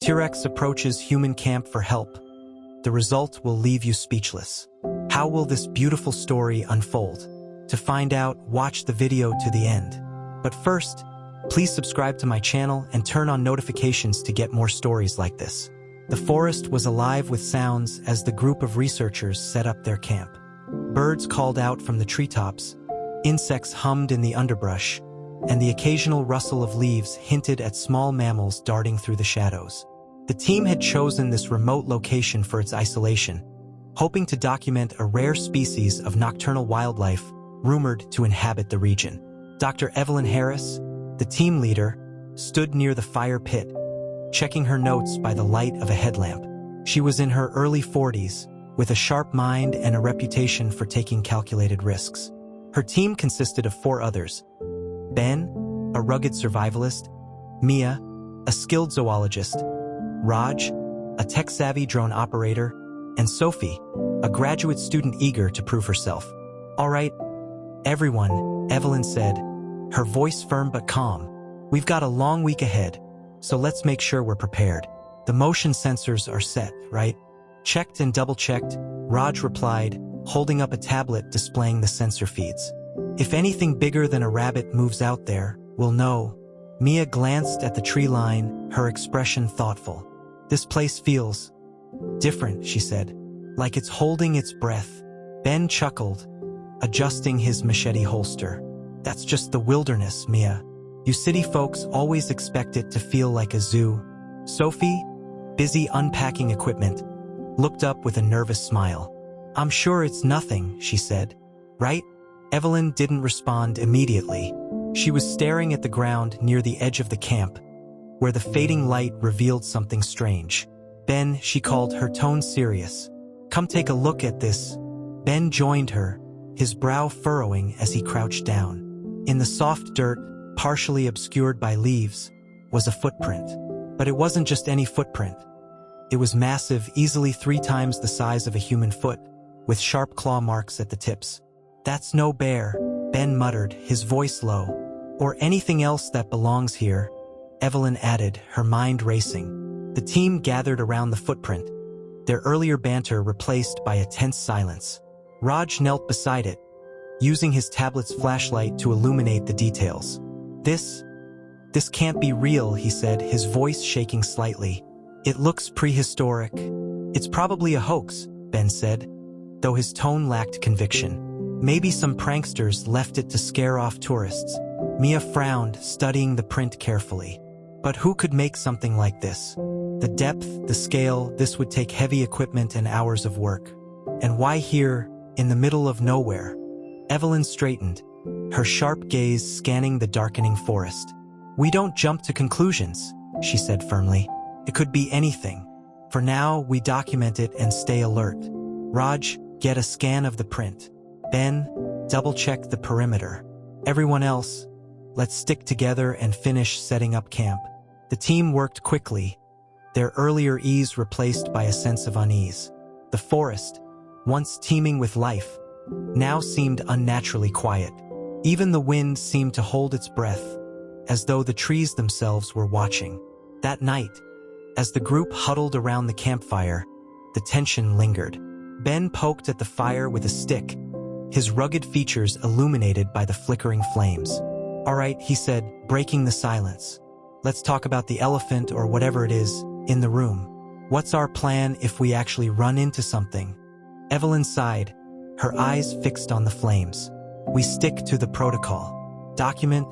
T-Rex approaches human camp for help. The result will leave you speechless. How will this beautiful story unfold? To find out, watch the video to the end. But first, please subscribe to my channel and turn on notifications to get more stories like this. The forest was alive with sounds as the group of researchers set up their camp. Birds called out from the treetops, insects hummed in the underbrush, and the occasional rustle of leaves hinted at small mammals darting through the shadows. The team had chosen this remote location for its isolation, hoping to document a rare species of nocturnal wildlife rumored to inhabit the region. Dr. Evelyn Harris, the team leader, stood near the fire pit, checking her notes by the light of a headlamp. She was in her early 40s, with a sharp mind and a reputation for taking calculated risks. Her team consisted of 4 others: Ben, a rugged survivalist; Mia, a skilled zoologist; Raj, a tech-savvy drone operator; and Sophie, a graduate student eager to prove herself. "All right, everyone," Evelyn said, her voice firm but calm. "We've got a long week ahead, so let's make sure we're prepared. The motion sensors are set, right?" "Checked and double-checked," Raj replied, holding up a tablet displaying the sensor feeds. "If anything bigger than a rabbit moves out there, we'll know." Mia glanced at the tree line, her expression thoughtful. "This place feels different," she said, "like it's holding its breath." Ben chuckled, adjusting his machete holster. "That's just the wilderness, Mia. You city folks always expect it to feel like a zoo." Sophie, busy unpacking equipment, looked up with a nervous smile. "I'm sure it's nothing," she said. "Right?" Evelyn didn't respond immediately. She was staring at the ground near the edge of the camp, where the fading light revealed something strange. "Ben," she called, her tone serious. "Come take a look at this." Ben joined her, his brow furrowing as he crouched down. In the soft dirt, partially obscured by leaves, was a footprint. But it wasn't just any footprint. It was massive, easily 3 times the size of a human foot, with sharp claw marks at the tips. "That's no bear," Ben muttered, his voice low. "Or anything else that belongs here," Evelyn added, her mind racing. The team gathered around the footprint, their earlier banter replaced by a tense silence. Raj knelt beside it, using his tablet's flashlight to illuminate the details. This can't be real," he said, his voice shaking slightly. "It looks prehistoric." "It's probably a hoax," Ben said, though his tone lacked conviction. "Maybe some pranksters left it to scare off tourists." Mia frowned, studying the print carefully. But who could make something like this? The depth, the scale, this would take heavy equipment and hours of work. And why here, in the middle of nowhere? Evelyn straightened, her sharp gaze scanning the darkening forest. "We don't jump to conclusions," she said firmly. "It could be anything. For now, we document it and stay alert. Raj, get a scan of the print. Ben, double-check the perimeter. Everyone else, let's stick together and finish setting up camp." The team worked quickly, their earlier ease replaced by a sense of unease. The forest, once teeming with life, now seemed unnaturally quiet. Even the wind seemed to hold its breath, as though the trees themselves were watching. That night, as the group huddled around the campfire, the tension lingered. Ben poked at the fire with a stick, his rugged features illuminated by the flickering flames. "All right," he said, breaking the silence. "Let's talk about the elephant or whatever it is in the room. What's our plan if we actually run into something?" Evelyn sighed, her eyes fixed on the flames. "We stick to the protocol. Document,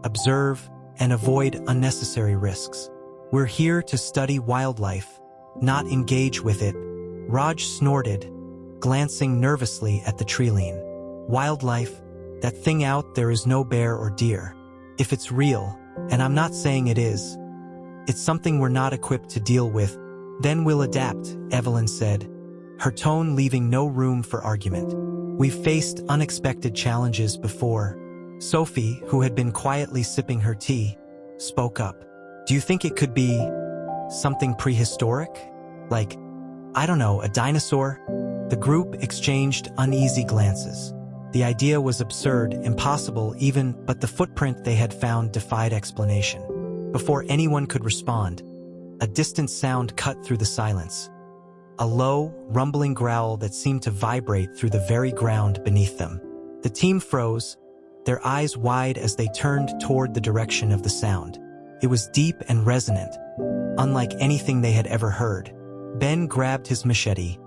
observe, and avoid unnecessary risks. We're here to study wildlife, not engage with it." Raj snorted, glancing nervously at the tree line. "Wildlife? That thing out there is no bear or deer. If it's real, and I'm not saying it is, it's something we're not equipped to deal with. Then we'll adapt," Evelyn said, her tone leaving no room for argument. "We've faced unexpected challenges before." Sophie, who had been quietly sipping her tea, spoke up. "Do you think it could be something prehistoric? Like, I don't know, a dinosaur?" The group exchanged uneasy glances. The idea was absurd, impossible even, but the footprint they had found defied explanation. Before anyone could respond, A distant sound cut through the silence. A low, rumbling growl that seemed to vibrate through the very ground beneath them. The team froze, their eyes wide as they turned toward the direction of the sound. It was deep and resonant, unlike anything they had ever heard. Ben grabbed his machete,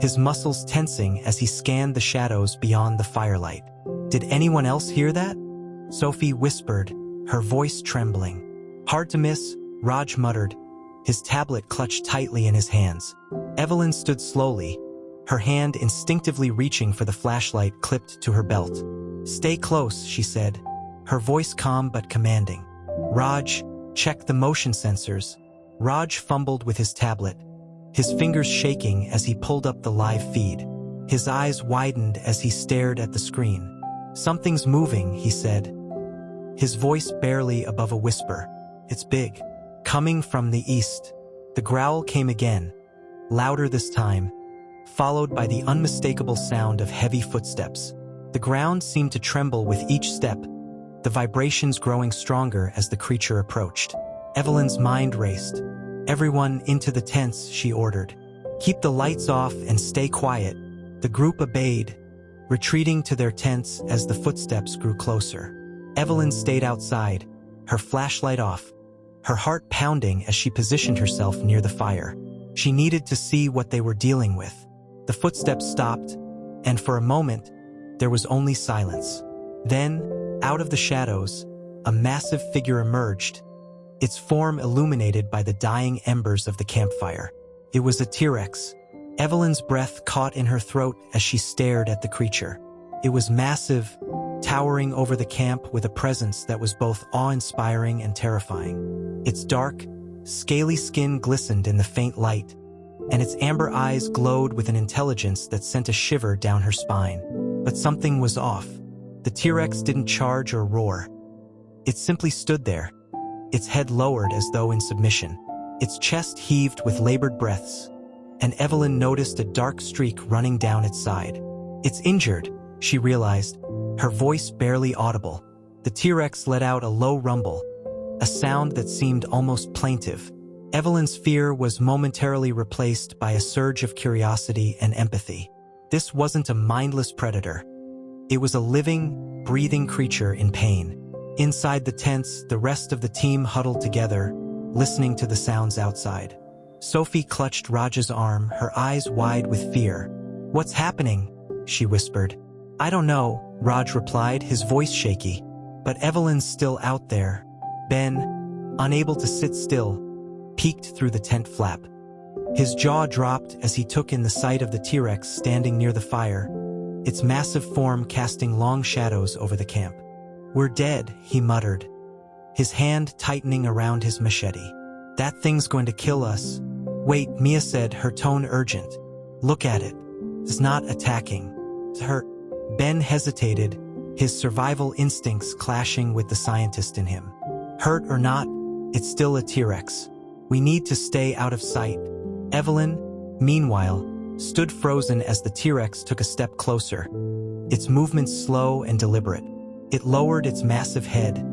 his muscles tensing as he scanned the shadows beyond the firelight. "Did anyone else hear that?" Sophie whispered, her voice trembling. "Hard to miss," Raj muttered, his tablet clutched tightly in his hands. Evelyn stood slowly, her hand instinctively reaching for the flashlight clipped to her belt. "Stay close," she said, her voice calm but commanding. "Raj, check the motion sensors." Raj fumbled with his tablet, his fingers shaking as he pulled up the live feed. His eyes widened as he stared at the screen. "Something's moving," he said, his voice barely above a whisper. "It's big." Coming from the east. The growl came again, louder this time, followed by the unmistakable sound of heavy footsteps. The ground seemed to tremble with each step, the vibrations growing stronger as the creature approached. Evelyn's mind raced. "Everyone into the tents," she ordered. "Keep the lights off and stay quiet." The group obeyed, retreating to their tents as the footsteps grew closer. Evelyn stayed outside, her flashlight off, her heart pounding as she positioned herself near the fire. She needed to see what they were dealing with. The footsteps stopped, and for a moment, there was only silence. Then, out of the shadows, a massive figure emerged, its form illuminated by the dying embers of the campfire. It was a T-Rex. Evelyn's breath caught in her throat as she stared at the creature. It was massive, towering over the camp with a presence that was both awe-inspiring and terrifying. Its dark, scaly skin glistened in the faint light, and its amber eyes glowed with an intelligence that sent a shiver down her spine. But something was off. The T-Rex didn't charge or roar. It simply stood there, its head lowered as though in submission. Its chest heaved with labored breaths, and Evelyn noticed a dark streak running down its side. "It's injured," she realized, her voice barely audible. The T-Rex let out a low rumble, a sound that seemed almost plaintive. Evelyn's fear was momentarily replaced by a surge of curiosity and empathy. This wasn't a mindless predator. It was a living, breathing creature in pain. Inside the tents, the rest of the team huddled together, listening to the sounds outside. Sophie clutched Raj's arm, her eyes wide with fear. "What's happening?" she whispered. "I don't know," Raj replied, his voice shaky. "But Evelyn's still out there." Ben, unable to sit still, peeked through the tent flap. His jaw dropped as he took in the sight of the T-Rex standing near the fire, its massive form casting long shadows over the camp. "We're dead," he muttered, his hand tightening around his machete. "That thing's going to kill us." "Wait," Mia said, her tone urgent. "Look at it. It's not attacking. It's hurt." Ben hesitated, his survival instincts clashing with the scientist in him. "Hurt or not, it's still a T-Rex. We need to stay out of sight." Evelyn, meanwhile, stood frozen as the T-Rex took a step closer, its movements slow and deliberate. It lowered its massive head,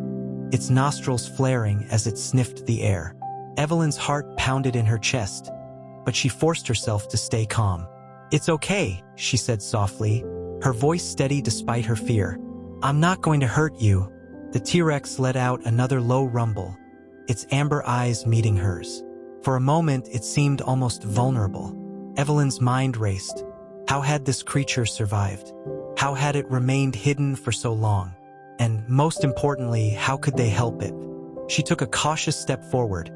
its nostrils flaring as it sniffed the air. Evelyn's heart pounded in her chest, but she forced herself to stay calm. "It's okay," she said softly, her voice steady despite her fear. "I'm not going to hurt you." The T-Rex let out another low rumble, its amber eyes meeting hers. For a moment, it seemed almost vulnerable. Evelyn's mind raced. How had this creature survived? How had it remained hidden for so long? And most importantly, how could they help it? She took a cautious step forward,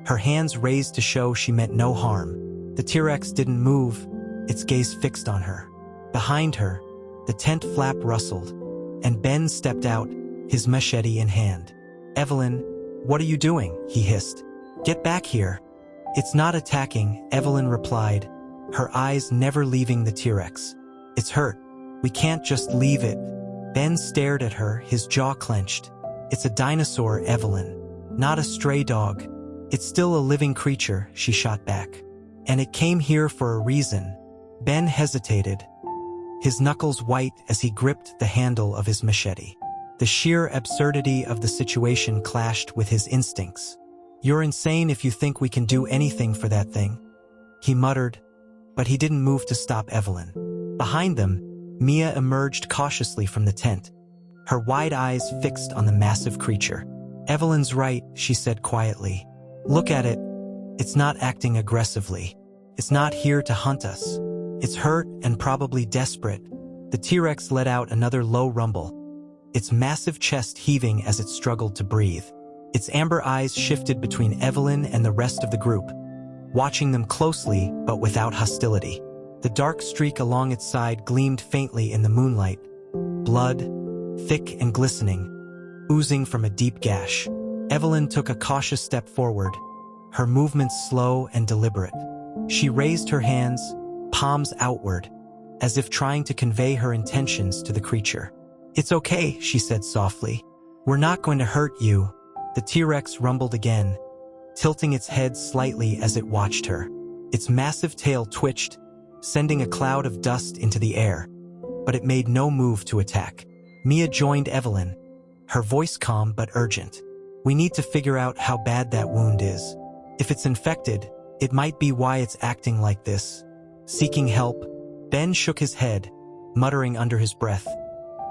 her hands raised to show she meant no harm. The T-Rex didn't move, its gaze fixed on her. Behind her, the tent flap rustled, and Ben stepped out, his machete in hand. "Evelyn, what are you doing?" he hissed. "Get back here." "It's not attacking," Evelyn replied, her eyes never leaving the T-Rex. "It's hurt. We can't just leave it." Ben stared at her, his jaw clenched. "It's a dinosaur, Evelyn, not a stray dog. It's still a living creature," she shot back. "And it came here for a reason." Ben hesitated, his knuckles white as he gripped the handle of his machete. The sheer absurdity of the situation clashed with his instincts. "You're insane if you think we can do anything for that thing," he muttered, but he didn't move to stop Evelyn. Behind them, Mia emerged cautiously from the tent, her wide eyes fixed on the massive creature. "Evelyn's right," she said quietly. "Look at it. It's not acting aggressively. It's not here to hunt us. It's hurt and probably desperate." The T-Rex let out another low rumble, its massive chest heaving as it struggled to breathe. Its amber eyes shifted between Evelyn and the rest of the group, watching them closely but without hostility. The dark streak along its side gleamed faintly in the moonlight, blood, thick and glistening, oozing from a deep gash. Evelyn took a cautious step forward, her movements slow and deliberate. She raised her hands, palms outward, as if trying to convey her intentions to the creature. "It's okay," she said softly. "We're not going to hurt you." The T-Rex rumbled again, tilting its head slightly as it watched her. Its massive tail twitched, sending a cloud of dust into the air, but it made no move to attack. Mia joined Evelyn, her voice calm but urgent. "We need to figure out how bad that wound is. If it's infected, it might be why it's acting like this." Seeking help, Ben shook his head, muttering under his breath,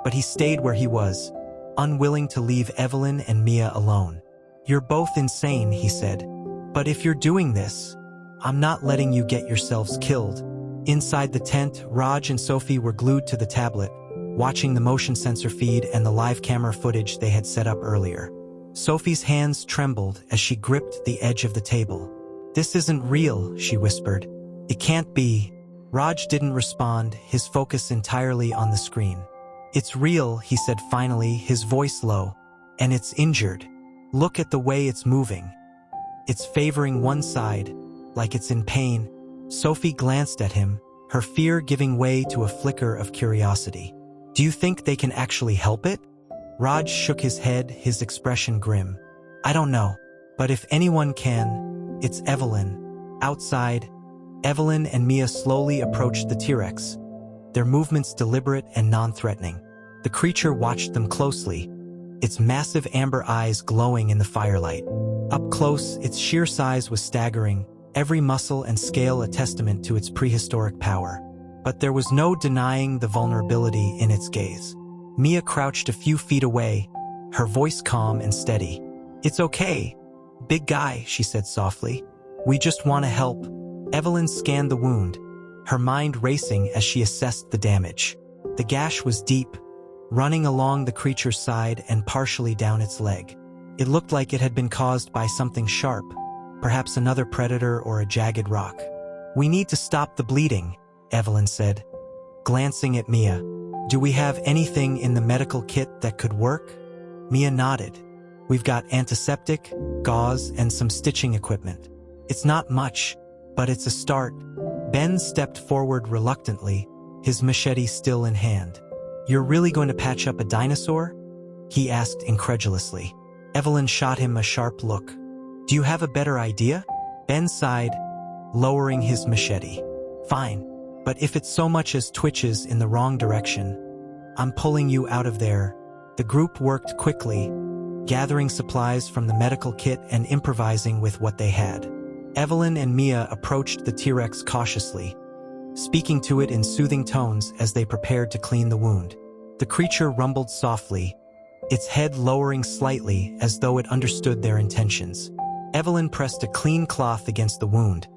but he stayed where he was, unwilling to leave Evelyn and Mia alone. "You're both insane," he said. "But if you're doing this, I'm not letting you get yourselves killed." Inside the tent, Raj and Sophie were glued to the tablet, watching the motion sensor feed and the live camera footage they had set up earlier. Sophie's hands trembled as she gripped the edge of the table. "This isn't real," she whispered. "It can't be." Raj didn't respond, his focus entirely on the screen. "It's real," he said finally, his voice low. "And it's injured. Look at the way it's moving. It's favoring one side, like it's in pain." Sophie glanced at him, her fear giving way to a flicker of curiosity. "Do you think they can actually help it?" Raj shook his head, his expression grim. "I don't know, but if anyone can, it's Evelyn." Outside, Evelyn and Mia slowly approached the T-Rex, their movements deliberate and non-threatening. The creature watched them closely, its massive amber eyes glowing in the firelight. Up close, its sheer size was staggering, every muscle and scale a testament to its prehistoric power. But there was no denying the vulnerability in its gaze. Mia crouched a few feet away, her voice calm and steady. "It's okay, big guy," she said softly. "We just want to help." Evelyn scanned the wound, her mind racing as she assessed the damage. The gash was deep, running along the creature's side and partially down its leg. It looked like it had been caused by something sharp, perhaps another predator or a jagged rock. "We need to stop the bleeding," Evelyn said, glancing at Mia. "Do we have anything in the medical kit that could work?" Mia nodded. "We've got antiseptic, gauze, and some stitching equipment. It's not much, but it's a start." Ben stepped forward reluctantly, his machete still in hand. "You're really going to patch up a dinosaur?" he asked incredulously. Evelyn shot him a sharp look. "Do you have a better idea?" Ben sighed, lowering his machete. "Fine, but if it so much as twitches in the wrong direction, I'm pulling you out of there." The group worked quickly, gathering supplies from the medical kit and improvising with what they had. Evelyn and Mia approached the T-Rex cautiously, speaking to it in soothing tones as they prepared to clean the wound. The creature rumbled softly, its head lowering slightly as though it understood their intentions. Evelyn pressed a clean cloth against the wound,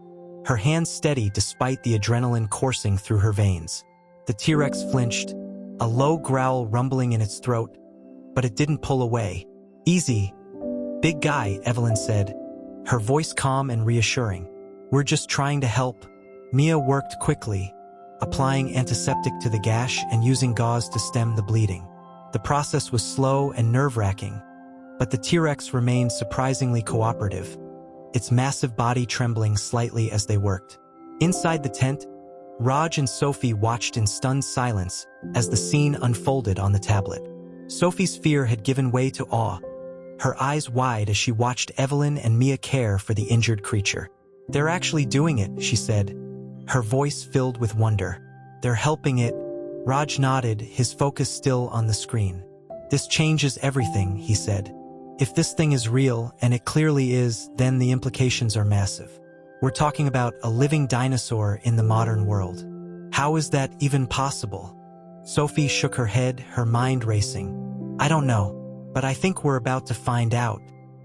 her hands steady despite the adrenaline coursing through her veins. The T-Rex flinched, a low growl rumbling in its throat, but it didn't pull away. "Easy, big guy," Evelyn said, her voice calm and reassuring. "We're just trying to help." Mia worked quickly, applying antiseptic to the gash and using gauze to stem the bleeding. The process was slow and nerve-wracking, but the T-Rex remained surprisingly cooperative, its massive body trembling slightly as they worked. Inside the tent, Raj and Sophie watched in stunned silence as the scene unfolded on the tablet. Sophie's fear had given way to awe, her eyes wide as she watched Evelyn and Mia care for the injured creature. "They're actually doing it," she said, her voice filled with wonder. "They're helping it." Raj nodded, his focus still on the screen. "This changes everything," he said. If this thing is real, and it clearly is, then the implications are massive. We're talking about a living dinosaur in the modern world. How is that even possible? Sophie shook her head, her mind racing. I don't know, but I think we're about to find out.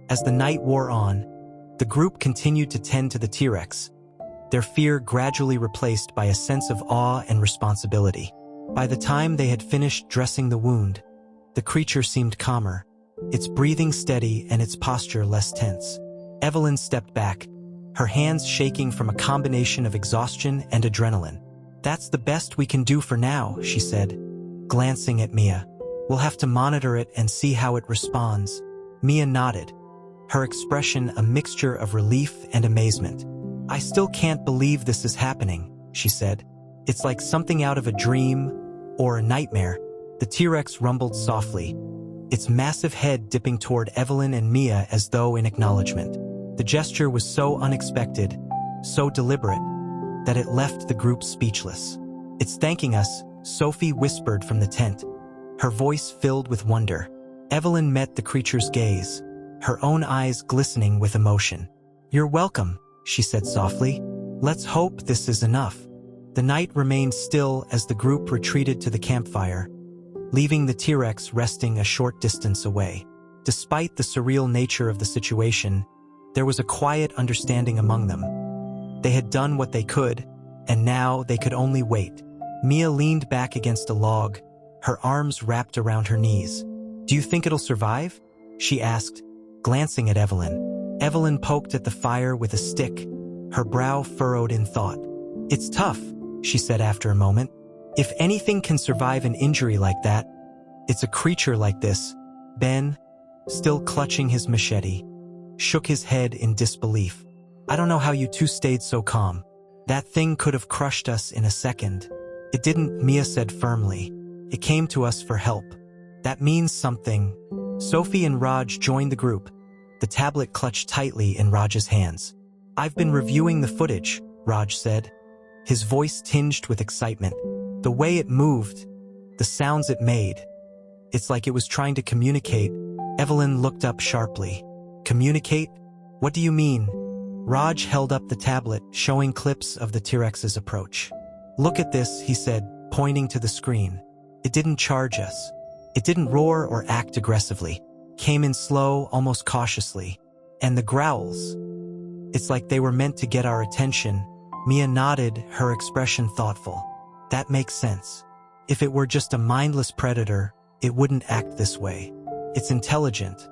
As the night wore on, the group continued to tend to the T-Rex, their fear gradually replaced by a sense of awe and responsibility. By the time they had finished dressing the wound, the creature seemed calmer, its breathing steady and its posture less tense. Evelyn stepped back, her hands shaking from a combination of exhaustion and adrenaline. That's the best we can do for now, she said, glancing at Mia. We'll have to monitor it and see how it responds. Mia nodded, her expression a mixture of relief and amazement. I still can't believe this is happening, she said. It's like something out of a dream or a nightmare. The T-Rex rumbled softly, its massive head dipping toward Evelyn and Mia as though in acknowledgement. The gesture was so unexpected, so deliberate, that it left the group speechless. It's thanking us, Sophie whispered from the tent, her voice filled with wonder. Evelyn met the creature's gaze, her own eyes glistening with emotion. You're welcome, she said softly. Let's hope this is enough. The night remained still as the group retreated to the campfire, leaving the T-Rex resting a short distance away. Despite the surreal nature of the situation, there was a quiet understanding among them. They had done what they could, and now they could only wait. Mia leaned back against a log, her arms wrapped around her knees. Do you think it'll survive? She asked, glancing at Evelyn. Evelyn poked at the fire with a stick, her brow furrowed in thought. It's tough, she said after a moment. If anything can survive an injury like that, it's a creature like this. Ben, still clutching his machete, shook his head in disbelief. I don't know how you two stayed so calm. That thing could have crushed us in a second. It didn't, Mia said firmly. It came to us for help. That means something. Sophie and Raj joined the group, the tablet clutched tightly in Raj's hands. I've been reviewing the footage, Raj said, his voice tinged with excitement. The way it moved, the sounds it made. It's like it was trying to communicate. Evelyn looked up sharply. Communicate? What do you mean? Raj held up the tablet, showing clips of the T-Rex's approach. Look at this, he said, pointing to the screen. It didn't charge us. It didn't roar or act aggressively. Came in slow, almost cautiously. And the growls. It's like they were meant to get our attention. Mia nodded, her expression thoughtful. That makes sense. If it were just a mindless predator, it wouldn't act this way. It's intelligent.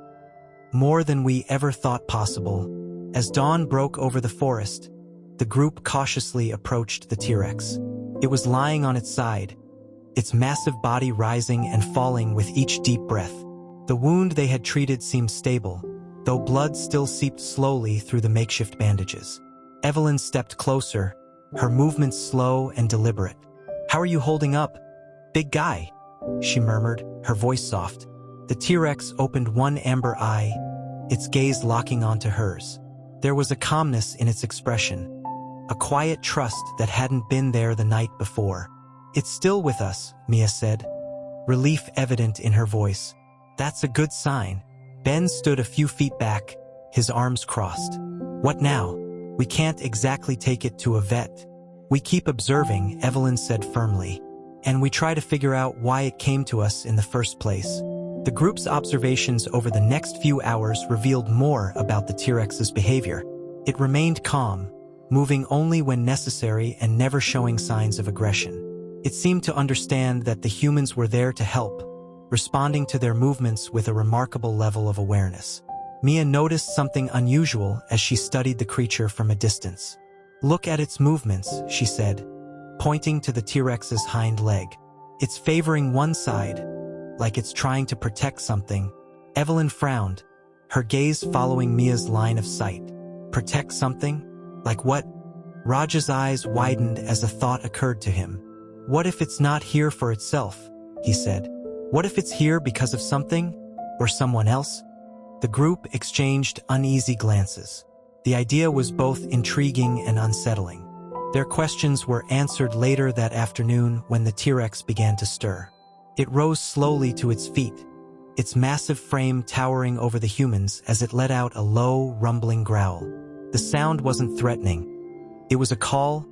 More than we ever thought possible. As dawn broke over the forest, the group cautiously approached the T-Rex. It was lying on its side, its massive body rising and falling with each deep breath. The wound they had treated seemed stable, though blood still seeped slowly through the makeshift bandages. Evelyn stepped closer, her movements slow and deliberate. How are you holding up, big guy? She murmured, her voice soft. The T-Rex opened one amber eye, its gaze locking onto hers. There was a calmness in its expression, a quiet trust that hadn't been there the night before. It's still with us, Mia said, relief evident in her voice. That's a good sign. Ben stood a few feet back, his arms crossed. What now? We can't exactly take it to a vet. We keep observing, Evelyn said firmly, and we try to figure out why it came to us in the first place. The group's observations over the next few hours revealed more about the T-Rex's behavior. It remained calm, moving only when necessary and never showing signs of aggression. It seemed to understand that the humans were there to help, responding to their movements with a remarkable level of awareness. Mia noticed something unusual as she studied the creature from a distance. Look at its movements, she said, pointing to the T-Rex's hind leg. It's favoring one side, like it's trying to protect something. Evelyn frowned, her gaze following Mia's line of sight. Protect something? Like what? Raj's eyes widened as a thought occurred to him. What if it's not here for itself? He said. What if it's here because of something? Or someone else? The group exchanged uneasy glances. The idea was both intriguing and unsettling. Their questions were answered later that afternoon when the T-Rex began to stir. It rose slowly to its feet, its massive frame towering over the humans as it let out a low, rumbling growl. The sound wasn't threatening. It was a call,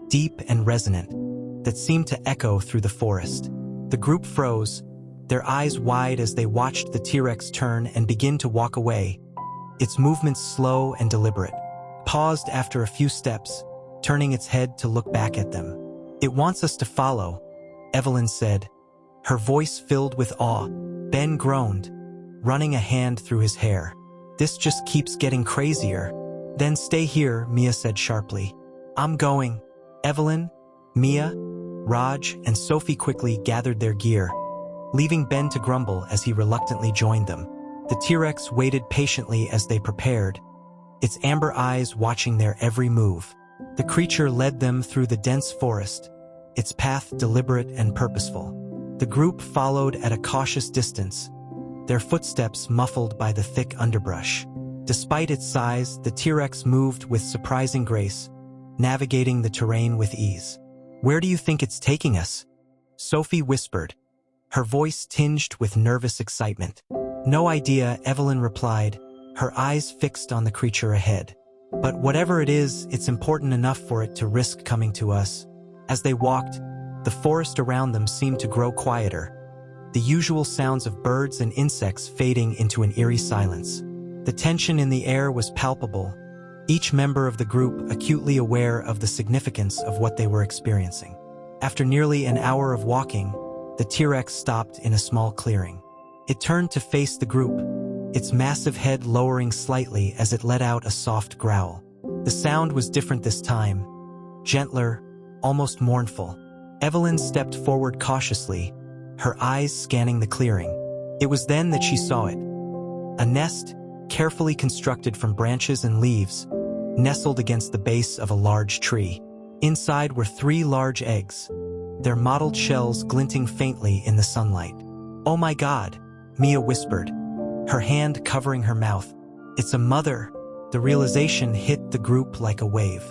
deep and resonant, that seemed to echo through the forest. The group froze, their eyes wide as they watched the T-Rex turn and begin to walk away, its movements slow and deliberate. Paused after a few steps, turning its head to look back at them. "It wants us to follow," Evelyn said, her voice filled with awe. Ben groaned, running a hand through his hair. "This just keeps getting crazier." "Then stay here," Mia said sharply. "I'm going." Evelyn, Mia, Raj, and Sophie quickly gathered their gear, leaving Ben to grumble as he reluctantly joined them. The T-Rex waited patiently as they prepared, its amber eyes watching their every move. The creature led them through the dense forest, its path deliberate and purposeful. The group followed at a cautious distance, their footsteps muffled by the thick underbrush. Despite its size, the T-Rex moved with surprising grace, navigating the terrain with ease. "Where do you think it's taking us?" Sophie whispered, her voice tinged with nervous excitement. "No idea," Evelyn replied, her eyes fixed on the creature ahead. "But whatever it is, it's important enough for it to risk coming to us." As they walked, the forest around them seemed to grow quieter, the usual sounds of birds and insects fading into an eerie silence. The tension in the air was palpable, each member of the group acutely aware of the significance of what they were experiencing. After nearly an hour of walking, the T-Rex stopped in a small clearing. It turned to face the group, its massive head lowering slightly as it let out a soft growl. The sound was different this time, gentler, almost mournful. Evelyn stepped forward cautiously, her eyes scanning the clearing. It was then that she saw it. A nest, carefully constructed from branches and leaves, nestled against the base of a large tree. Inside were 3 large eggs, their mottled shells glinting faintly in the sunlight. "Oh my God," Mia whispered, her hand covering her mouth. "It's a mother." The realization hit the group like a wave.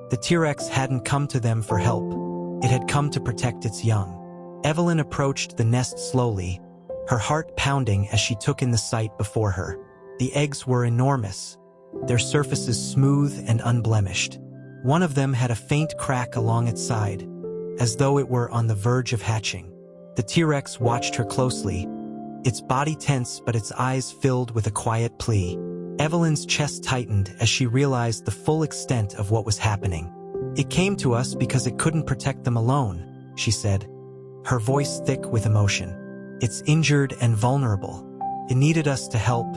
The T-Rex hadn't come to them for help. It had come to protect its young. Evelyn approached the nest slowly, her heart pounding as she took in the sight before her. The eggs were enormous, their surfaces smooth and unblemished. One of them had a faint crack along its side, as though it were on the verge of hatching. The T-Rex watched her closely, its body tense but its eyes filled with a quiet plea. Evelyn's chest tightened as she realized the full extent of what was happening. "It came to us because it couldn't protect them alone," she said, her voice thick with emotion. "It's injured and vulnerable. It needed us to help."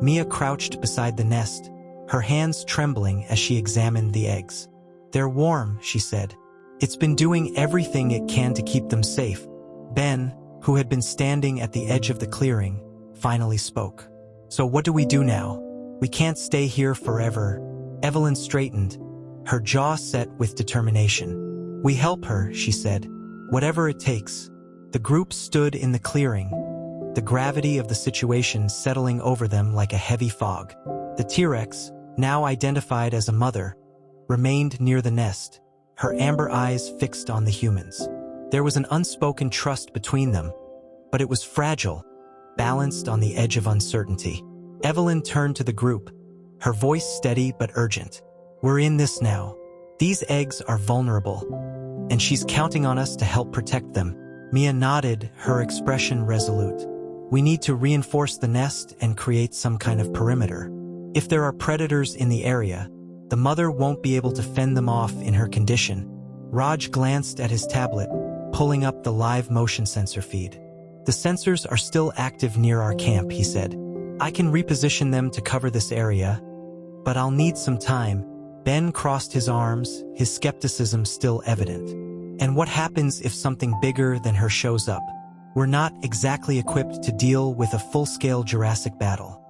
Mia crouched beside the nest, her hands trembling as she examined the eggs. "They're warm," she said. "It's been doing everything it can to keep them safe." Ben, who had been standing at the edge of the clearing, finally spoke. "So what do we do now? We can't stay here forever." Evelyn straightened, her jaw set with determination. "We help her," she said, "whatever it takes." The group stood in the clearing, the gravity of the situation settling over them like a heavy fog. The T-Rex, now identified as a mother, remained near the nest, her amber eyes fixed on the humans. There was an unspoken trust between them, but it was fragile, balanced on the edge of uncertainty. Evelyn turned to the group, her voice steady but urgent. "We're in this now. These eggs are vulnerable, and she's counting on us to help protect them." Mia nodded, her expression resolute. "We need to reinforce the nest and create some kind of perimeter. If there are predators in the area, the mother won't be able to fend them off in her condition." Raj glanced at his tablet, pulling up the live motion sensor feed. "The sensors are still active near our camp," he said. "I can reposition them to cover this area, but I'll need some time." Ben crossed his arms, his skepticism still evident. "And what happens if something bigger than her shows up? We're not exactly equipped to deal with a full-scale Jurassic battle."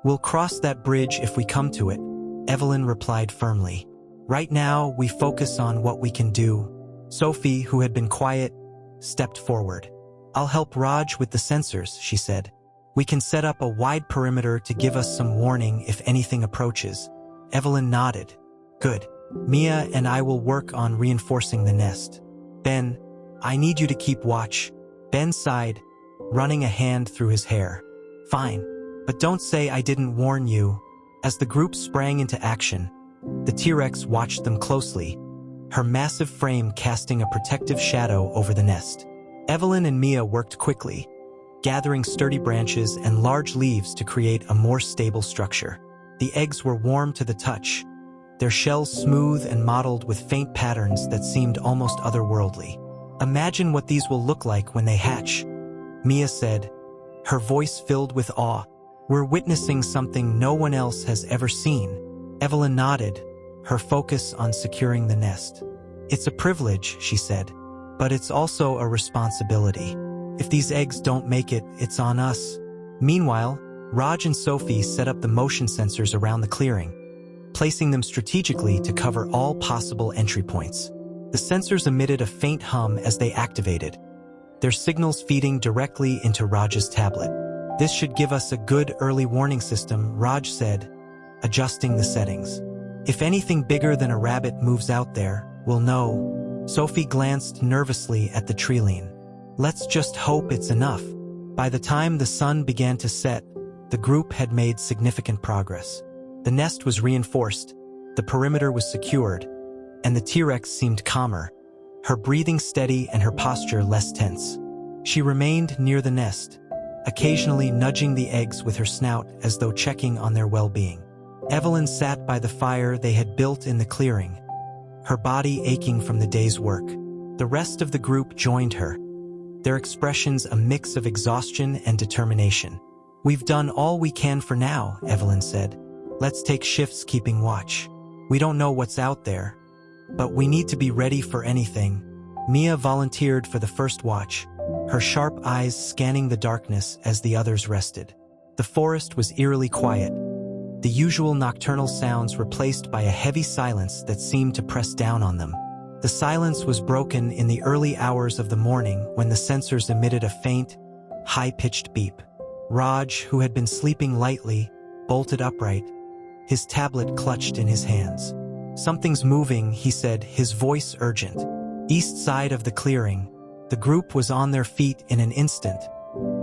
"We'll cross that bridge if we come to it," Evelyn replied firmly. "Right now, we focus on what we can do." Sophie, who had been quiet, stepped forward. "I'll help Raj with the sensors," she said. "We can set up a wide perimeter to give us some warning if anything approaches." Evelyn nodded. "Good. Mia and I will work on reinforcing the nest. Ben, I need you to keep watch." Ben sighed, running a hand through his hair. Fine. But don't say I didn't warn you. As the group sprang into action, the T-Rex watched them closely, her massive frame casting a protective shadow over the nest. Evelyn and Mia worked quickly, gathering sturdy branches and large leaves to create a more stable structure. The eggs were warm to the touch, their shells smooth and mottled with faint patterns that seemed almost otherworldly. Imagine what these will look like when they hatch, Mia said, her voice filled with awe. We're witnessing something no one else has ever seen. Evelyn nodded, her focus on securing the nest. It's a privilege, she said, but it's also a responsibility. If these eggs don't make it, it's on us. Meanwhile, Raj and Sophie set up the motion sensors around the clearing, placing them strategically to cover all possible entry points. The sensors emitted a faint hum as they activated, their signals feeding directly into Raj's tablet. This should give us a good early warning system, Raj said, adjusting the settings. If anything bigger than a rabbit moves out there, we'll know. Sophie glanced nervously at the trilene. Let's just hope it's enough. By the time the sun began to set, the group had made significant progress. The nest was reinforced, the perimeter was secured, and the T-Rex seemed calmer, her breathing steady and her posture less tense. She remained near the nest, occasionally nudging the eggs with her snout as though checking on their well-being. Evelyn sat by the fire they had built in the clearing, her body aching from the day's work. The rest of the group joined her, their expressions a mix of exhaustion and determination. We've done all we can for now, Evelyn said. Let's take shifts keeping watch. We don't know what's out there, but we need to be ready for anything. Mia volunteered for the first watch, her sharp eyes scanning the darkness as the others rested. The forest was eerily quiet, the usual nocturnal sounds replaced by a heavy silence that seemed to press down on them. The silence was broken in the early hours of the morning when the sensors emitted a faint, high-pitched beep. Raj, who had been sleeping lightly, bolted upright, his tablet clutched in his hands. Something's moving, he said, his voice urgent. East side of the clearing, the group was on their feet in an instant,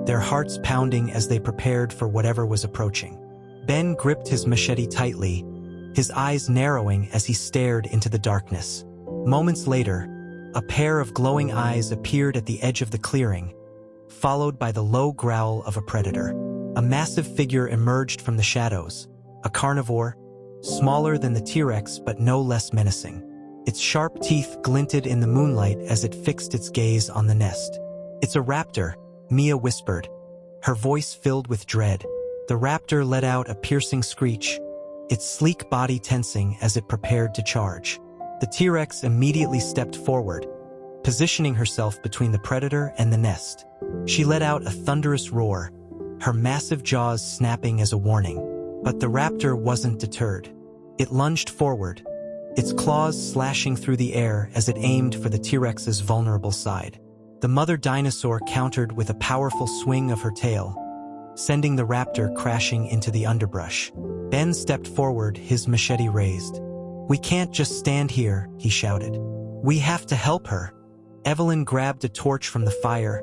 their hearts pounding as they prepared for whatever was approaching. Ben gripped his machete tightly, his eyes narrowing as he stared into the darkness. Moments later, a pair of glowing eyes appeared at the edge of the clearing, followed by the low growl of a predator. A massive figure emerged from the shadows, a carnivore, smaller than the T-Rex but no less menacing. Its sharp teeth glinted in the moonlight as it fixed its gaze on the nest. It's a raptor, Mia whispered, her voice filled with dread. The raptor let out a piercing screech, its sleek body tensing as it prepared to charge. The T-Rex immediately stepped forward, positioning herself between the predator and the nest. She let out a thunderous roar, her massive jaws snapping as a warning. But the raptor wasn't deterred. It lunged forward, its claws slashing through the air as it aimed for the T-Rex's vulnerable side. The mother dinosaur countered with a powerful swing of her tail, sending the raptor crashing into the underbrush. Ben stepped forward, his machete raised. We can't just stand here, he shouted. We have to help her. Evelyn grabbed a torch from the fire,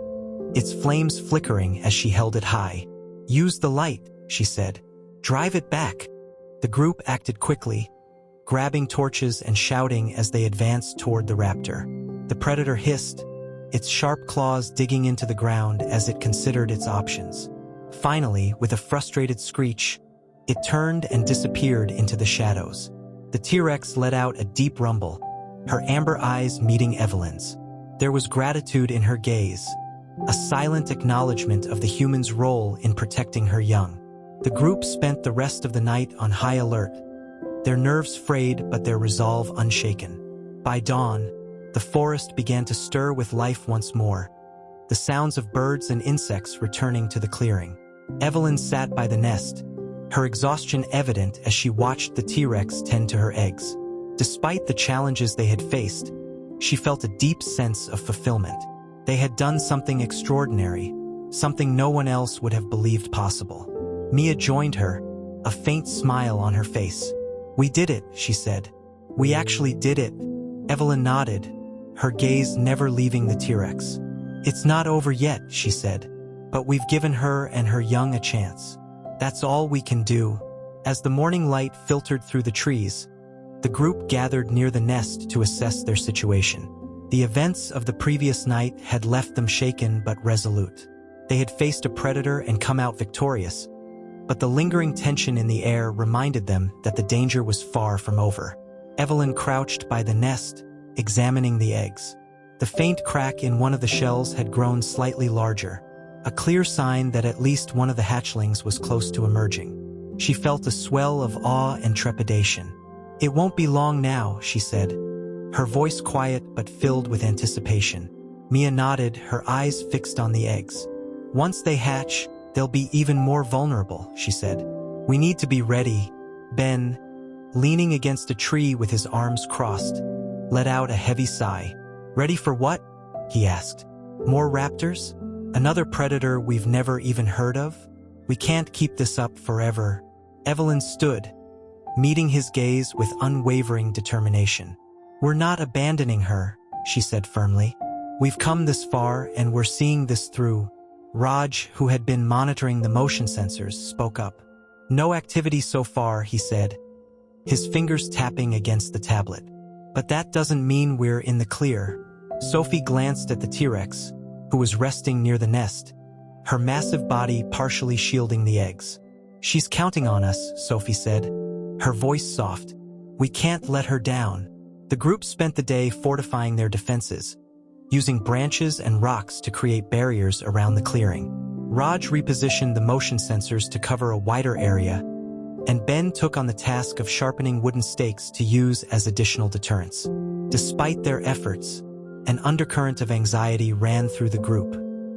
its flames flickering as she held it high. Use the light, she said. Drive it back. The group acted quickly, grabbing torches and shouting as they advanced toward the raptor. The predator hissed, its sharp claws digging into the ground as it considered its options. Finally, with a frustrated screech, it turned and disappeared into the shadows. The T-Rex let out a deep rumble, her amber eyes meeting Evelyn's. There was gratitude in her gaze, a silent acknowledgement of the human's role in protecting her young. The group spent the rest of the night on high alert, their nerves frayed but their resolve unshaken. By dawn, the forest began to stir with life once more, the sounds of birds and insects returning to the clearing. Evelyn sat by the nest, her exhaustion evident as she watched the T-Rex tend to her eggs. Despite the challenges they had faced, she felt a deep sense of fulfillment. They had done something extraordinary, something no one else would have believed possible. Mia joined her, a faint smile on her face. We did it, she said. We actually did it. Evelyn nodded, her gaze never leaving the T-Rex. It's not over yet, she said, but we've given her and her young a chance. That's all we can do." As the morning light filtered through the trees, the group gathered near the nest to assess their situation. The events of the previous night had left them shaken but resolute. They had faced a predator and come out victorious, but the lingering tension in the air reminded them that the danger was far from over. Evelyn crouched by the nest, examining the eggs. The faint crack in one of the shells had grown slightly larger, a clear sign that at least one of the hatchlings was close to emerging. She felt a swell of awe and trepidation. "It won't be long now," she said, her voice quiet but filled with anticipation. Mia nodded, her eyes fixed on the eggs. "Once they hatch, they'll be even more vulnerable," she said. "We need to be ready." Ben, leaning against a tree with his arms crossed, let out a heavy sigh. "Ready for what?" he asked. "More raptors? Another predator we've never even heard of? We can't keep this up forever." Evelyn stood, meeting his gaze with unwavering determination. "We're not abandoning her," she said firmly. "We've come this far and we're seeing this through." Raj, who had been monitoring the motion sensors, spoke up. "No activity so far," he said, his fingers tapping against the tablet. "But that doesn't mean we're in the clear." Sophie glanced at the T-Rex, who was resting near the nest, her massive body partially shielding the eggs. "She's counting on us," Sophie said, her voice soft. "We can't let her down." The group spent the day fortifying their defenses, using branches and rocks to create barriers around the clearing. Raj repositioned the motion sensors to cover a wider area, and Ben took on the task of sharpening wooden stakes to use as additional deterrents. Despite their efforts, an undercurrent of anxiety ran through the group.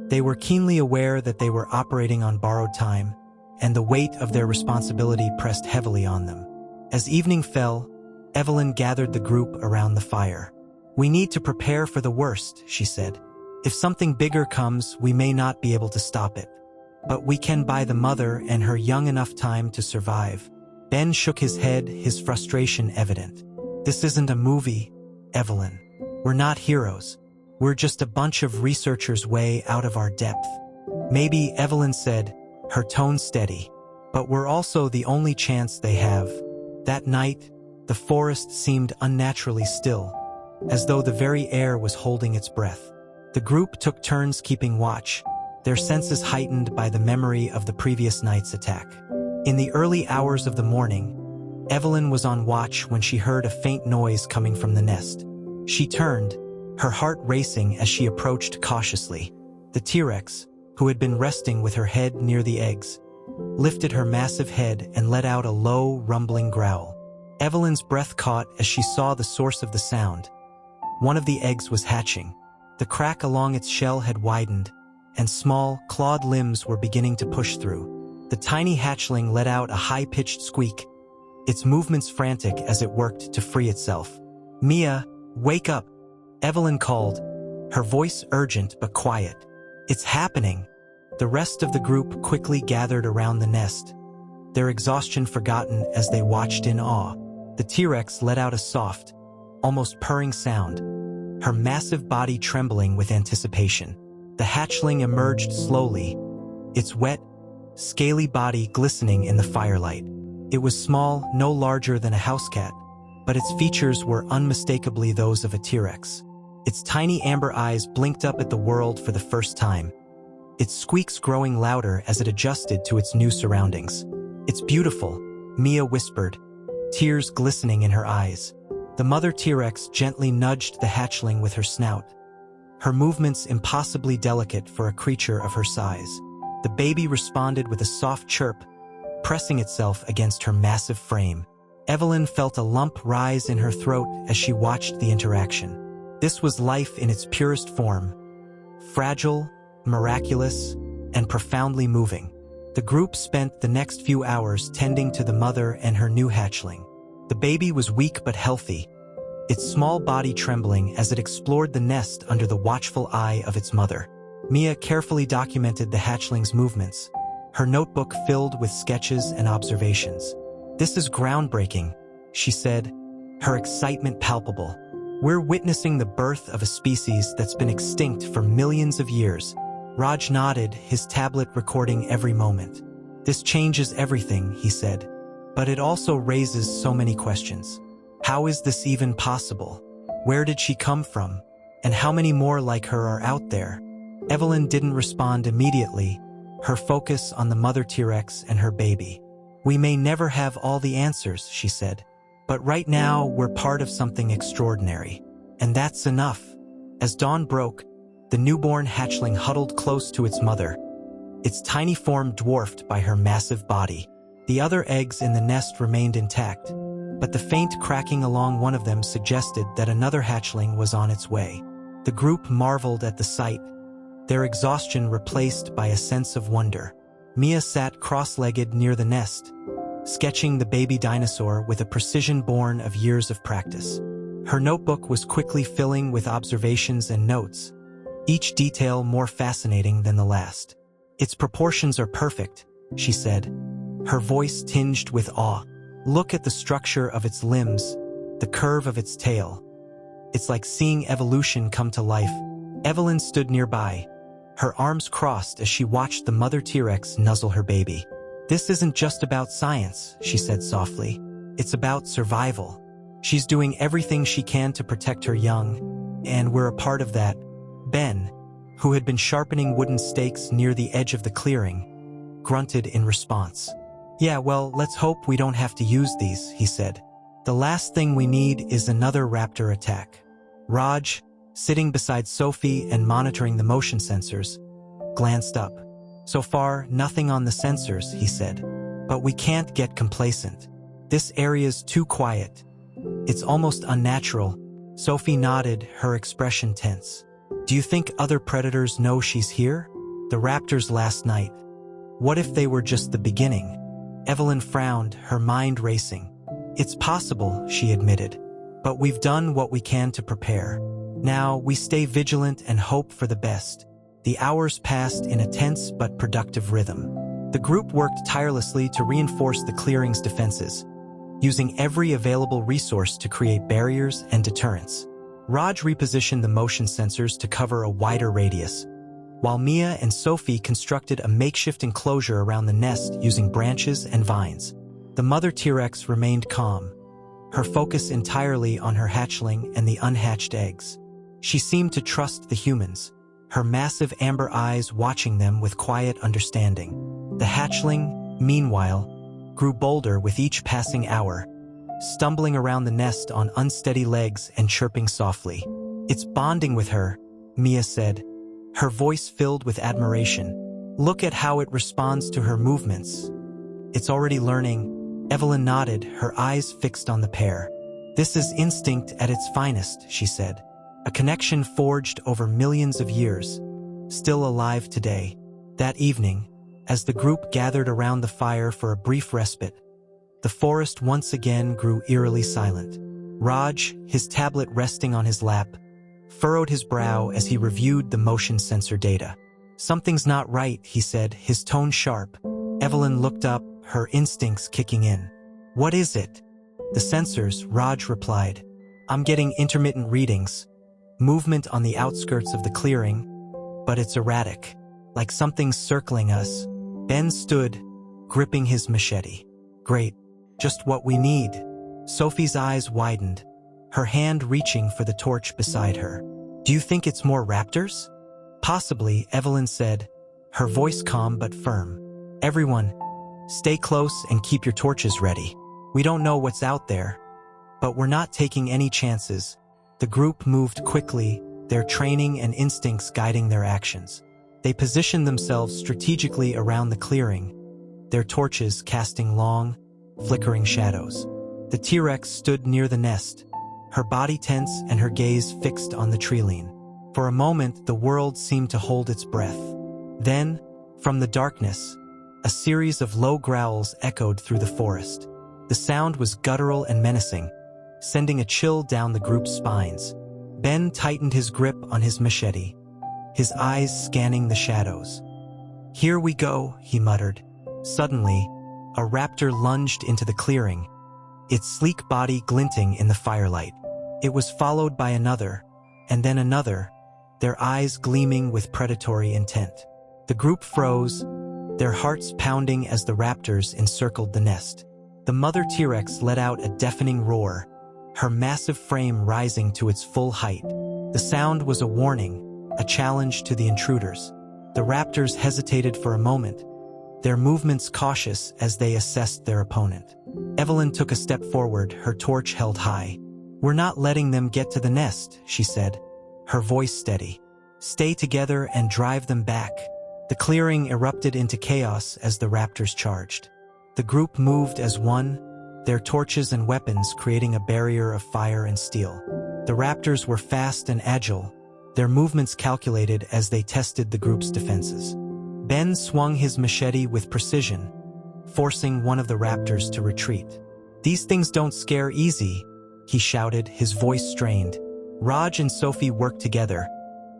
They were keenly aware that they were operating on borrowed time, and the weight of their responsibility pressed heavily on them. As evening fell, Evelyn gathered the group around the fire. "We need to prepare for the worst," she said. "If something bigger comes, we may not be able to stop it. But we can buy the mother and her young enough time to survive." Ben shook his head, his frustration evident. "This isn't a movie, Evelyn. We're not heroes. We're just a bunch of researchers way out of our depth." "Maybe," Evelyn said, her tone steady, "but we're also the only chance they have." That night, the forest seemed unnaturally still, as though the very air was holding its breath. The group took turns keeping watch, their senses heightened by the memory of the previous night's attack. In the early hours of the morning, Evelyn was on watch when she heard a faint noise coming from the nest. She turned, her heart racing as she approached cautiously. The T-Rex, who had been resting with her head near the eggs, lifted her massive head and let out a low, rumbling growl. Evelyn's breath caught as she saw the source of the sound. One of the eggs was hatching. The crack along its shell had widened, and small, clawed limbs were beginning to push through. The tiny hatchling let out a high-pitched squeak, its movements frantic as it worked to free itself. "Mia, wake up!" Evelyn called, her voice urgent but quiet. "It's happening!" The rest of the group quickly gathered around the nest, their exhaustion forgotten as they watched in awe. The T-Rex let out a soft, almost purring sound, her massive body trembling with anticipation. The hatchling emerged slowly, its wet, scaly body glistening in the firelight. It was small, no larger than a house cat, but its features were unmistakably those of a T-Rex. Its tiny amber eyes blinked up at the world for the first time, its squeaks growing louder as it adjusted to its new surroundings. "It's beautiful," Mia whispered, tears glistening in her eyes. The mother T-Rex gently nudged the hatchling with her snout, her movements impossibly delicate for a creature of her size. The baby responded with a soft chirp, pressing itself against her massive frame. Evelyn felt a lump rise in her throat as she watched the interaction. This was life in its purest form, fragile, miraculous, and profoundly moving. The group spent the next few hours tending to the mother and her new hatchling. The baby was weak but healthy, its small body trembling as it explored the nest under the watchful eye of its mother. Mia carefully documented the hatchling's movements, her notebook filled with sketches and observations. "This is groundbreaking," she said, her excitement palpable. "We're witnessing the birth of a species that's been extinct for millions of years, Raj nodded, his tablet recording every moment. This changes everything, he said. But it also raises so many questions. How is this even possible? Where did she come from? And how many more like her are out there? Evelyn didn't respond immediately, her focus on the mother T-Rex and her baby. We may never have all the answers, she said. But right now, we're part of something extraordinary. And that's enough. As dawn broke, the newborn hatchling huddled close to its mother, its tiny form dwarfed by her massive body. The other eggs in the nest remained intact, but the faint cracking along one of them suggested that another hatchling was on its way. The group marveled at the sight, their exhaustion replaced by a sense of wonder. Mia sat cross-legged near the nest, sketching the baby dinosaur with a precision born of years of practice. Her notebook was quickly filling with observations and notes, each detail more fascinating than the last. Its proportions are perfect, she said, her voice tinged with awe. Look at the structure of its limbs, the curve of its tail. It's like seeing evolution come to life. Evelyn stood nearby, her arms crossed as she watched the mother T-Rex nuzzle her baby. This isn't just about science, she said softly. It's about survival. She's doing everything she can to protect her young, and we're a part of that. Ben, who had been sharpening wooden stakes near the edge of the clearing, grunted in response. Yeah, well, let's hope we don't have to use these, he said. The last thing we need is another raptor attack. Raj, sitting beside Sophie and monitoring the motion sensors, glanced up. So far, nothing on the sensors, he said. But we can't get complacent. This area's too quiet. It's almost unnatural. Sophie nodded, her expression tense. Do you think other predators know she's here? The raptors last night. What if they were just the beginning? Evelyn frowned, her mind racing. It's possible, she admitted. But we've done what we can to prepare. Now, we stay vigilant and hope for the best. The hours passed in a tense but productive rhythm. The group worked tirelessly to reinforce the clearing's defenses, using every available resource to create barriers and deterrents. Raj repositioned the motion sensors to cover a wider radius, while Mia and Sophie constructed a makeshift enclosure around the nest using branches and vines. The mother T-Rex remained calm, her focus entirely on her hatchling and the unhatched eggs. She seemed to trust the humans, her massive amber eyes watching them with quiet understanding. The hatchling, meanwhile, grew bolder with each passing hour, stumbling around the nest on unsteady legs and chirping softly. It's bonding with her, Mia said, her voice filled with admiration. Look at how it responds to her movements. It's already learning. Evelyn nodded, her eyes fixed on the pair. This is instinct at its finest, she said. A connection forged over millions of years, still alive today. That evening, as the group gathered around the fire for a brief respite, the forest once again grew eerily silent. Raj, his tablet resting on his lap, furrowed his brow as he reviewed the motion sensor data. Something's not right, he said, his tone sharp. Evelyn looked up, her instincts kicking in. What is it? The sensors, Raj replied. I'm getting intermittent readings. Movement on the outskirts of the clearing, but it's erratic, like something's circling us. Ben stood, gripping his machete. Great, just what we need. Sophie's eyes widened, her hand reaching for the torch beside her. Do you think it's more raptors? Possibly, Evelyn said, her voice calm but firm. Everyone, stay close and keep your torches ready. We don't know what's out there, but we're not taking any chances. The group moved quickly, their training and instincts guiding their actions. They positioned themselves strategically around the clearing, their torches casting long, flickering shadows. The T-Rex stood near the nest, her body tense and her gaze fixed on the treeline. For a moment, the world seemed to hold its breath. Then, from the darkness, a series of low growls echoed through the forest. The sound was guttural and menacing, sending a chill down the group's spines. Ben tightened his grip on his machete, his eyes scanning the shadows. Here we go, he muttered. Suddenly, a raptor lunged into the clearing, its sleek body glinting in the firelight. It was followed by another, and then another, their eyes gleaming with predatory intent. The group froze, their hearts pounding as the raptors encircled the nest. The mother T-Rex let out a deafening roar, her massive frame rising to its full height. The sound was a warning, a challenge to the intruders. The raptors hesitated for a moment, their movements cautious as they assessed their opponent. Evelyn took a step forward, her torch held high. "We're not letting them get to the nest," she said, her voice steady. "Stay together and drive them back." The clearing erupted into chaos as the raptors charged. The group moved as one, their torches and weapons creating a barrier of fire and steel. The raptors were fast and agile, their movements calculated as they tested the group's defenses. Ben swung his machete with precision, forcing one of the raptors to retreat. "These things don't scare easy," he shouted, his voice strained. Raj and Sophie worked together,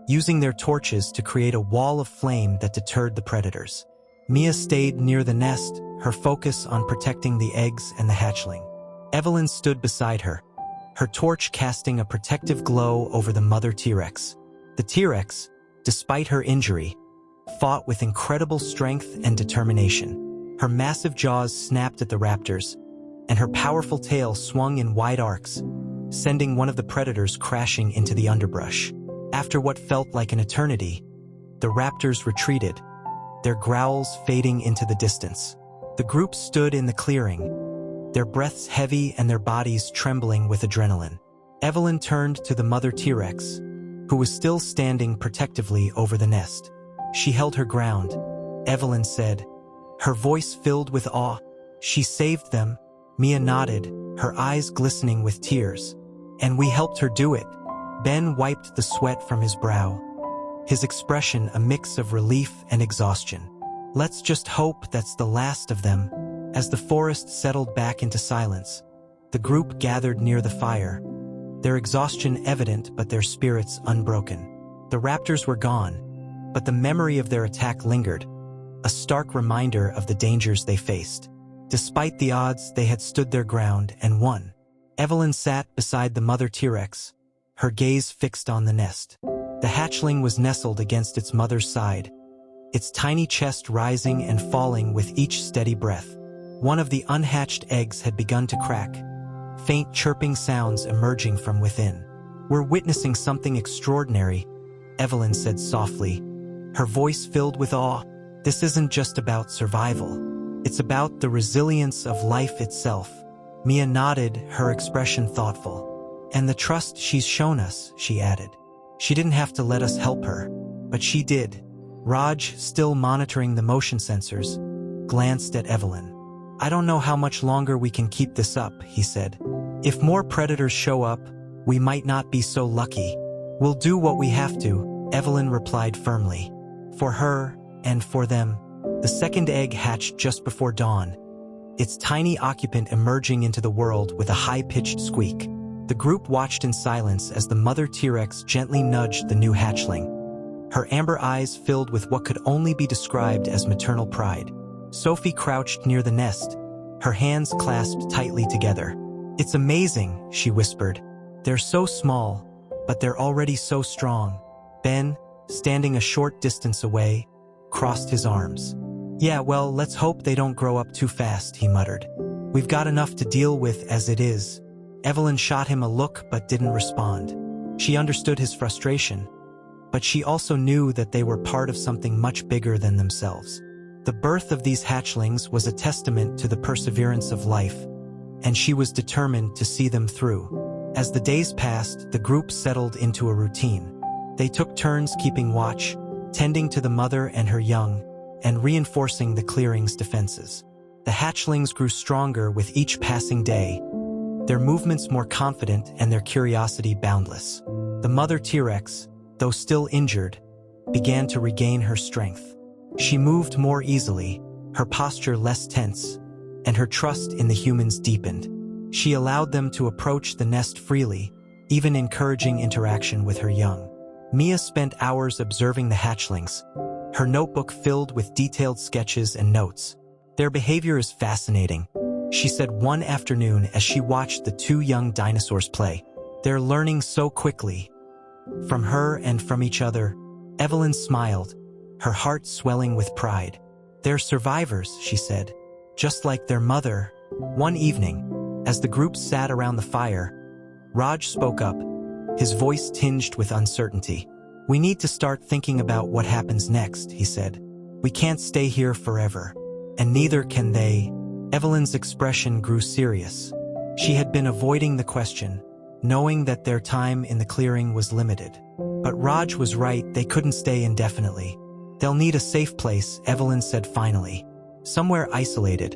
using their torches to create a wall of flame that deterred the predators. Mia stayed near the nest, her focus on protecting the eggs and the hatchling. Evelyn stood beside her, her torch casting a protective glow over the mother T-Rex. The T-Rex, despite her injury, fought with incredible strength and determination. Her massive jaws snapped at the raptors, and her powerful tail swung in wide arcs, sending one of the predators crashing into the underbrush. After what felt like an eternity, the raptors retreated, their growls fading into the distance. The group stood in the clearing, their breaths heavy and their bodies trembling with adrenaline. Evelyn turned to the mother T-Rex, who was still standing protectively over the nest. She held her ground, Evelyn said, her voice filled with awe. "She saved them," Mia nodded, her eyes glistening with tears. "And we helped her do it." Ben wiped the sweat from his brow, his expression a mix of relief and exhaustion. "Let's just hope that's the last of them." As the forest settled back into silence, the group gathered near the fire, their exhaustion evident but their spirits unbroken. The raptors were gone, but the memory of their attack lingered, a stark reminder of the dangers they faced. Despite the odds, they had stood their ground and won. Evelyn sat beside the mother T-Rex, her gaze fixed on the nest. The hatchling was nestled against its mother's side, its tiny chest rising and falling with each steady breath. One of the unhatched eggs had begun to crack, faint chirping sounds emerging from within. "We're witnessing something extraordinary," Evelyn said softly, her voice filled with awe. "This isn't just about survival. It's about the resilience of life itself." Mia nodded, her expression thoughtful. "And the trust she's shown us," she added. "She didn't have to let us help her, but she did." Raj, still monitoring the motion sensors, glanced at Evelyn. "I don't know how much longer we can keep this up," he said. "If more predators show up, we might not be so lucky." "We'll do what we have to," Evelyn replied firmly. "For her, and for them." The second egg hatched just before dawn, its tiny occupant emerging into the world with a high-pitched squeak. The group watched in silence as the mother T-Rex gently nudged the new hatchling, her amber eyes filled with what could only be described as maternal pride. Sophie crouched near the nest, her hands clasped tightly together. "It's amazing," she whispered. "They're so small, but they're already so strong." Ben, standing a short distance away, crossed his arms. "Yeah, well, let's hope they don't grow up too fast," he muttered. "We've got enough to deal with as it is." Evelyn shot him a look but didn't respond. She understood his frustration, but she also knew that they were part of something much bigger than themselves. The birth of these hatchlings was a testament to the perseverance of life, and she was determined to see them through. As the days passed, the group settled into a routine. They took turns keeping watch, tending to the mother and her young, and reinforcing the clearing's defenses. The hatchlings grew stronger with each passing day, their movements more confident and their curiosity boundless. The mother T-Rex, though still injured, began to regain her strength. She moved more easily, her posture less tense, and her trust in the humans deepened. She allowed them to approach the nest freely, even encouraging interaction with her young. Mia spent hours observing the hatchlings, her notebook filled with detailed sketches and notes. "Their behavior is fascinating," she said one afternoon as she watched the two young dinosaurs play. "They're learning so quickly, From her and from each other. Evelyn smiled, her heart swelling with pride. "They're survivors," she said, "just like their mother." One evening, as the group sat around the fire, Raj spoke up, his voice tinged with uncertainty. "We need to start thinking about what happens next," he said. "We can't stay here forever. And neither can they." Evelyn's expression grew serious. She had been avoiding the question, knowing that their time in the clearing was limited. But Raj was right, they couldn't stay indefinitely. "They'll need a safe place," Evelyn said finally. "Somewhere isolated,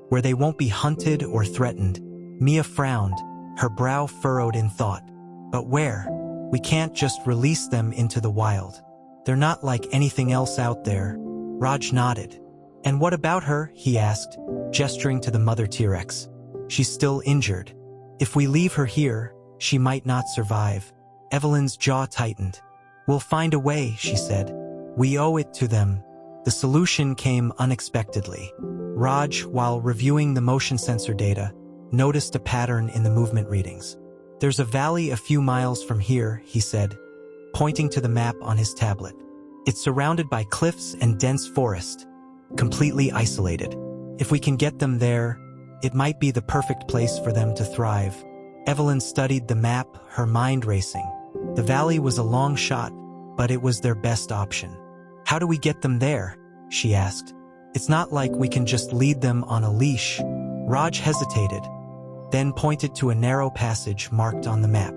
where they won't be hunted or threatened." Mia frowned, her brow furrowed in thought. "But where? We can't just release them into the wild. They're not like anything else out there." Raj nodded. "And what about her?" he asked, gesturing to the mother T-Rex. "She's still injured. If we leave her here, she might not survive." Evelyn's jaw tightened. "We'll find a way," she said. "We owe it to them." The solution came unexpectedly. Raj, while reviewing the motion sensor data, noticed a pattern in the movement readings. "There's a valley a few miles from here," he said, pointing to the map on his tablet. "It's surrounded by cliffs and dense forest, completely isolated. If we can get them there, it might be the perfect place for them to thrive." Evelyn studied the map, her mind racing. The valley was a long shot, but it was their best option. "How do we get them there?" she asked. "It's not like we can just lead them on a leash." Raj hesitated, then pointed to a narrow passage marked on the map.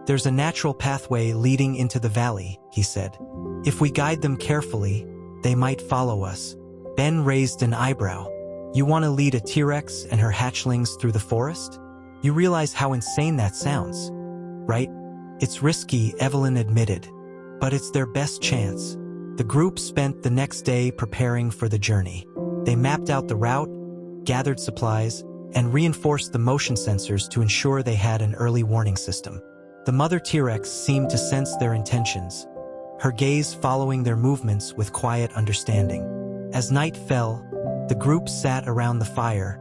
"There's a natural pathway leading into the valley," he said. "If we guide them carefully, they might follow us." Ben raised an eyebrow. "You want to lead a T-Rex and her hatchlings through the forest? You realize how insane that sounds, right?" "It's risky," Evelyn admitted, "but it's their best chance." The group spent the next day preparing for the journey. They mapped out the route, gathered supplies, and reinforced the motion sensors to ensure they had an early warning system. The mother T-Rex seemed to sense their intentions, her gaze following their movements with quiet understanding. As night fell, the group sat around the fire,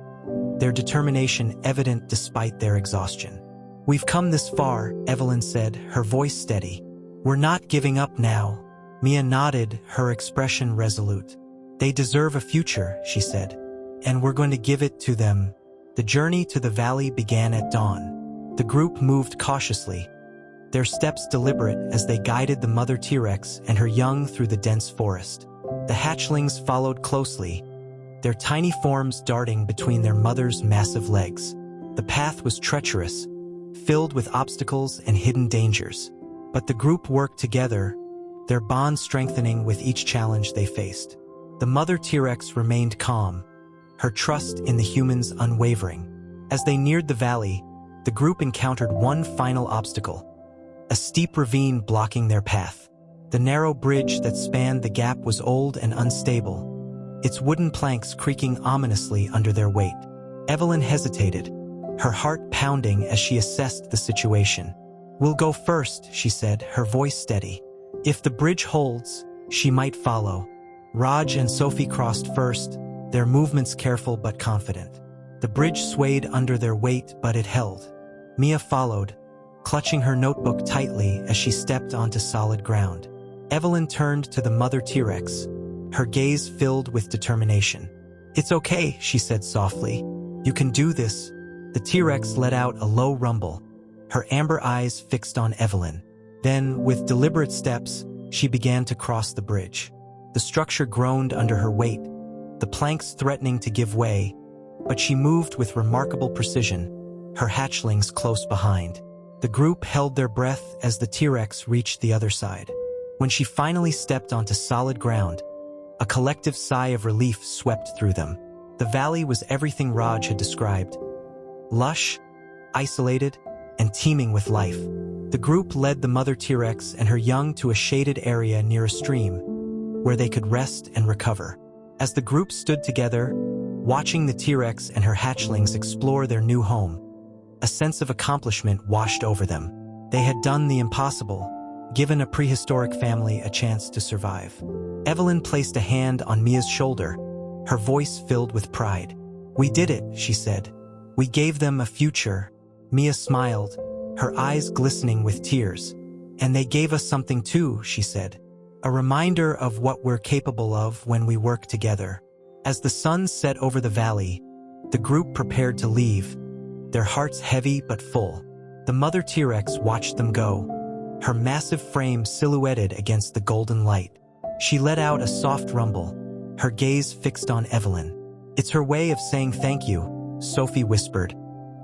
their determination evident despite their exhaustion. "We've come this far," Evelyn said, her voice steady. "We're not giving up now." Mia nodded, her expression resolute. "They deserve a future," she said, "and we're going to give it to them." The journey to the valley began at dawn. The group moved cautiously, their steps deliberate as they guided the mother T-Rex and her young through the dense forest. The hatchlings followed closely, their tiny forms darting between their mother's massive legs. The path was treacherous, filled with obstacles and hidden dangers. But the group worked together, their bond strengthening with each challenge they faced. The mother T-Rex remained calm, her trust in the humans unwavering. As they neared the valley, the group encountered one final obstacle, a steep ravine blocking their path. The narrow bridge that spanned the gap was old and unstable, its wooden planks creaking ominously under their weight. Evelyn hesitated, her heart pounding as she assessed the situation. "We'll go first," she said, her voice steady. "If the bridge holds, she might follow." Raj and Sophie crossed first, their movements careful but confident. The bridge swayed under their weight, but it held. Mia followed, clutching her notebook tightly as she stepped onto solid ground. Evelyn turned to the mother T-Rex, her gaze filled with determination. "It's okay," she said softly. "You can do this." The T-Rex let out a low rumble, her amber eyes fixed on Evelyn. Then, with deliberate steps, she began to cross the bridge. The structure groaned under her weight, the planks threatening to give way, but she moved with remarkable precision, her hatchlings close behind. The group held their breath as the T-Rex reached the other side. When she finally stepped onto solid ground, a collective sigh of relief swept through them. The valley was everything Raj had described: lush, isolated, and teeming with life. The group led the mother T-Rex and her young to a shaded area near a stream, where they could rest and recover. As the group stood together, watching the T-Rex and her hatchlings explore their new home, a sense of accomplishment washed over them. They had done the impossible, given a prehistoric family a chance to survive. Evelyn placed a hand on Mia's shoulder, her voice filled with pride. "We did it," she said. "We gave them a future." Mia smiled, her eyes glistening with tears. "And they gave us something too," she said. "A reminder of what we're capable of when we work together." As the sun set over the valley, the group prepared to leave, their hearts heavy but full. The mother T-Rex watched them go, her massive frame silhouetted against the golden light. She let out a soft rumble, her gaze fixed on Evelyn. "It's her way of saying thank you," Sophie whispered,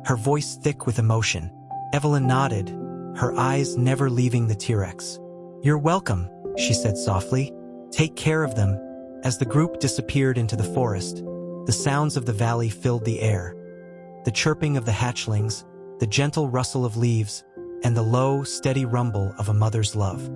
her voice thick with emotion. Evelyn nodded, her eyes never leaving the T-Rex. "You're welcome," she said softly. "Take care of them." As the group disappeared into the forest, the sounds of the valley filled the air. The chirping of the hatchlings, the gentle rustle of leaves, and the low, steady rumble of a mother's love.